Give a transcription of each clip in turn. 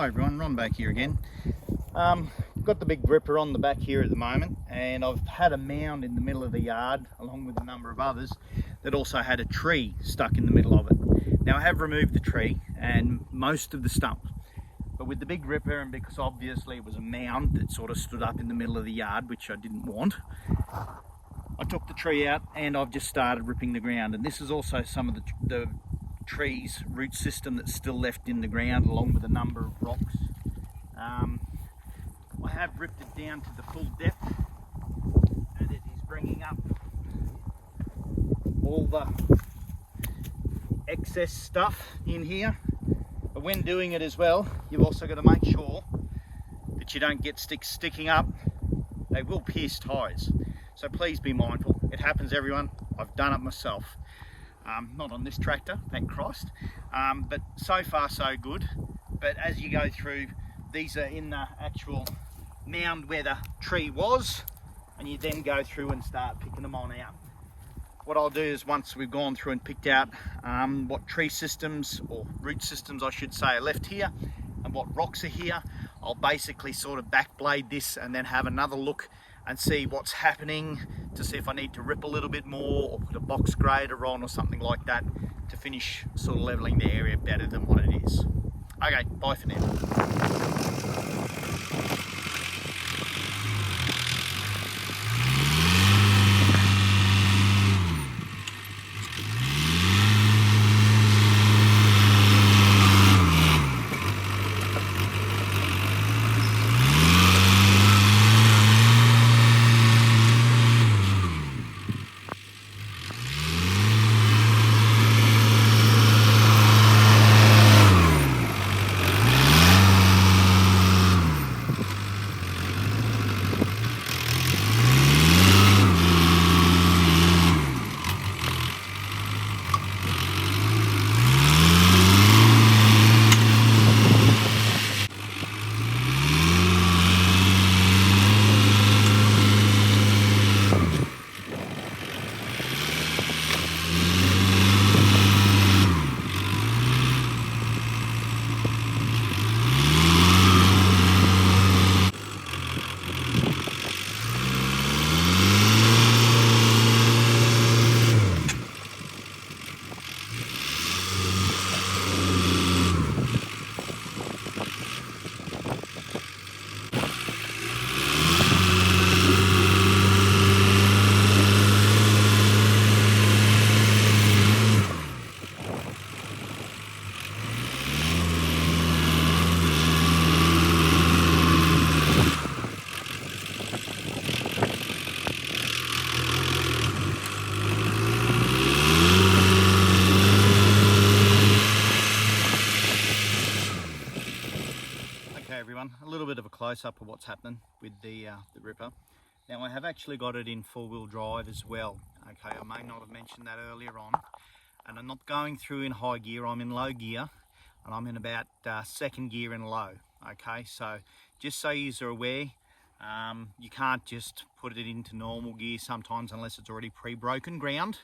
Hi everyone, Ron back here again. Got the big ripper on the back here at the moment, and I've had a mound in the middle of the yard along with a number of others that also had a tree stuck in the middle of it. Now I have removed the tree and most of the stump, but with the big ripper, and because obviously it was a mound that sort of stood up in the middle of the yard, which I didn't want, I took the tree out and I've just started ripping the ground. And this is also some of the tree's root system that's still left in the ground, along with a number of rocks. I have ripped it down to the full depth, and it is bringing up all the excess stuff in here. But when doing it as well, you've also got to make sure that you don't get sticks sticking up. They will pierce tyres, so please be mindful. It happens, everyone. I've done it myself. Not on this tractor, thank Christ, but so far so good. But as you go through, these are in the actual mound where the tree was, and you then go through and start picking them on out. What I'll do is, once we've gone through and picked out what tree systems, or root systems I should say, are left here and what rocks are here, I'll basically sort of backblade this and then have another look and see what's happening, to see if I need to rip a little bit more or put a box grader on or something like that to finish sort of leveling the area better than what it is. Okay, bye for now. Everyone, a little bit of a close-up of what's happening with the ripper. Now I have actually got it in four-wheel drive as well. Okay, I may not have mentioned that earlier on, and I'm not going through in high gear, I'm in low gear, and I'm in about second gear in low. Okay, so just so you are aware, you can't just put it into normal gear sometimes unless it's already pre-broken ground.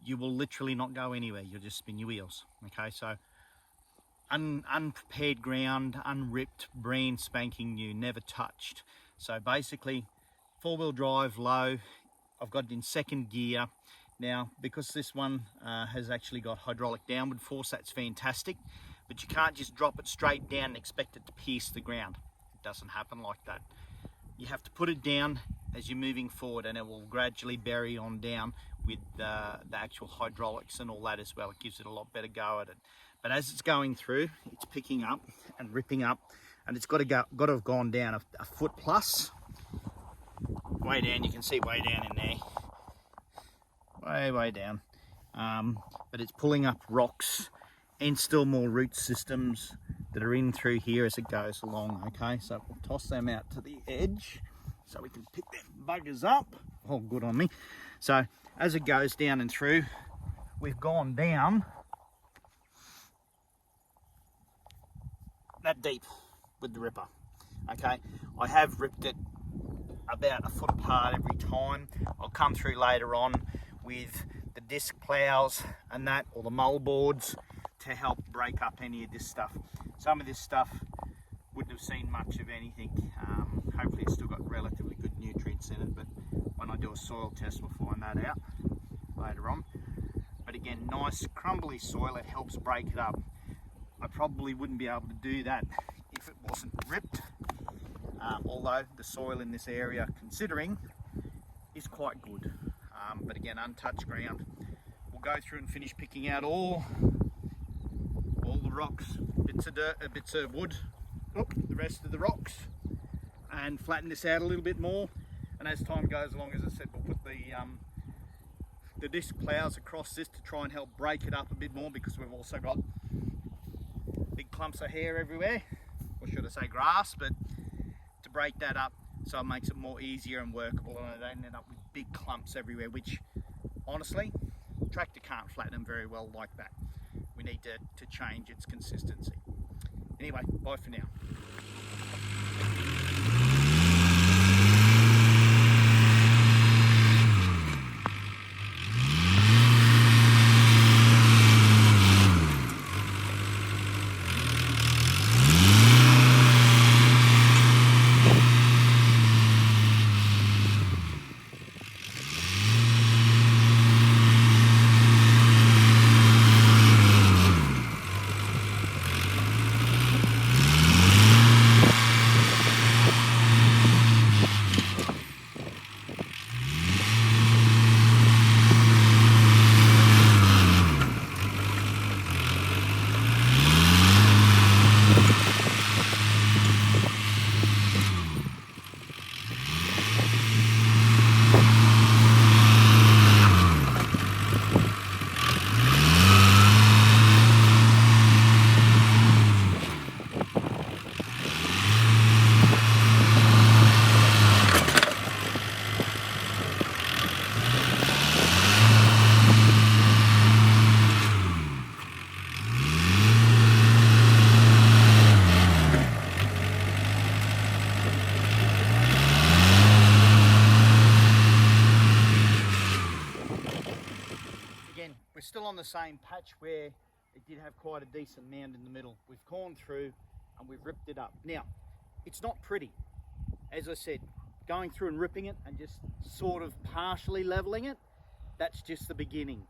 You will literally not go anywhere, you'll just spin your wheels. Okay, so unprepared ground, unripped, brand spanking new, never touched. So basically, four-wheel drive, low. I've got it in second gear. Now, because this one has actually got hydraulic downward force, that's fantastic. But you can't just drop it straight down and expect it to pierce the ground. It doesn't happen like that. You have to put it down as you're moving forward, and it will gradually bury on down with the actual hydraulics and all that as well. It gives it a lot better go at it. But as it's going through, it's picking up and ripping up, and it's got to have gone down a foot plus. Way down, you can see way down in there. Way down. But it's pulling up rocks and still more root systems that are in through here as it goes along. Okay, so we'll toss them out to the edge so we can pick them buggers up. Oh, good on me. So as it goes down and through, we've gone down that deep with the ripper. Okay, I have ripped it about a foot apart every time. I'll come through later on with the disc plows and that, or the moldboards, to help break up any of this stuff. Some of this stuff wouldn't have seen much of anything. Hopefully it's still got relatively good nutrients in it, but when I do a soil test we'll find that out later on. But again, nice crumbly soil, it helps break it up. I probably wouldn't be able to do that if it wasn't ripped, although the soil in this area, considering, is quite good. But again, untouched ground. We'll go through and finish picking out all the rocks, bits of dirt, bits of wood, the rest of the rocks, and flatten this out a little bit more. And as time goes along, as I said, we'll put the disc plows across this to try and help break it up a bit more, because we've also got big clumps of hair everywhere, or should I say grass, but to break that up so it makes it more easier and workable, and I don't end up with big clumps everywhere, which honestly, tractor can't flatten them very well like that. We need to change its consistency. Anyway, bye for now. We're still on the same patch where it did have quite a decent mound in the middle. We've gone through and we've ripped it up. Now, it's not pretty. As I said, going through and ripping it and just sort of partially leveling it, that's just the beginning.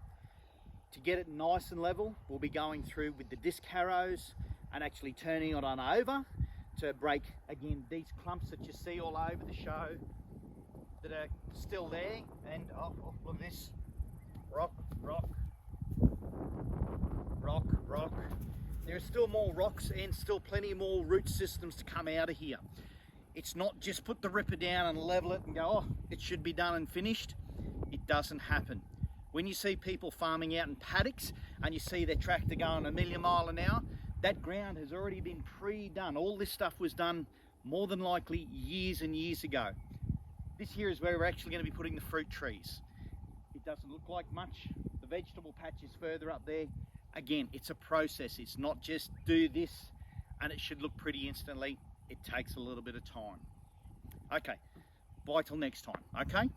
To get it nice and level, we'll be going through with the disc harrows and actually turning it on over to break, again, these clumps that you see all over the show that are still there. And oh, look at this, rock, rock, rock, rock. There are still more rocks and still plenty more root systems to come out of here. It's not just put the ripper down and level it and go, oh, it should be done and finished. It doesn't happen. When you see people farming out in paddocks and you see their tractor going a million miles an hour, that ground has already been pre-done. All this stuff was done more than likely years and years ago. This here is where we're actually going to be putting the fruit trees. It doesn't look like much. The vegetable patch is further up there. Again, it's a process. It's not just do this and it should look pretty instantly. It takes a little bit of time. Okay, bye till next time, okay?